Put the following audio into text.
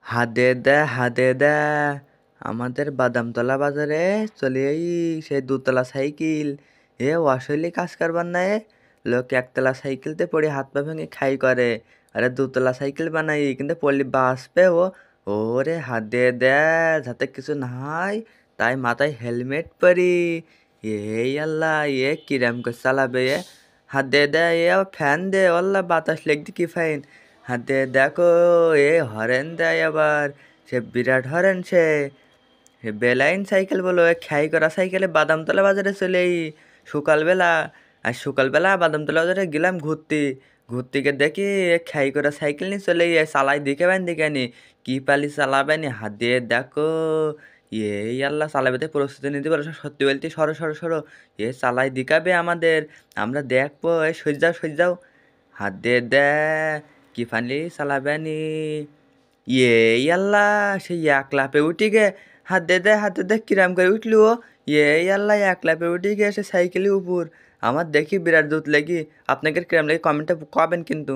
হাদে দে আমাদের বাদামতলা বাজারে চলে এই সেই দুতলা সাইকেল আসলে কাজ করবার নাই লোক একতলা সাইকেলতে পড়ে হাত পা ভেঙে খাই করে আরে দুতলা সাইকেল বানাই কিন্তু পড়লি বাঁচবে ওরে হাদে দে যাতে কিছু না হয় তাই মাথায় হেলমেট পরি আল্লাহ কিরাম করে চালাবে হাদে দে আবার ফ্যান দে আল্লাহ বাতাস লেগদি কি ফাইন হাতে দেখো হরেন দেয় আবার সে বিরাট হরেন সে বেলাইন সাইকেল বলো খাই করা সাইকেলে বাদামতলা বাজারে চলেই সকালবেলা আর সকালবেলা বাদামতলা বাজারে গেলাম ঘুরতে গিয়ে দেখি খাই করা সাইকেল নিয়ে চলে চালাই দিকে বাইন দিকে নি কি পালি চালাবেনি হাত দিয়ে দেখো আল্লাহ চালাবেতে প্রস্তুতি নিতে পারো সত্যি বলতে সরো সরো সরো চালাই দিকাবে আমাদের আমরা দেখবো সজ্জাও হাত দিয়ে দে কি ফানলি চালাবেনি আল্লাহ সেই এক লাফে উঠি গে হাত দে কিরাম করে উঠলি আল্লাহ এক লাফে উঠি গে সে সাইকেলের উপর আমার দেখি বিরাট জুত লেগে আপনাকে কিরাম লেগে কমেন্টে কবেন কিন্তু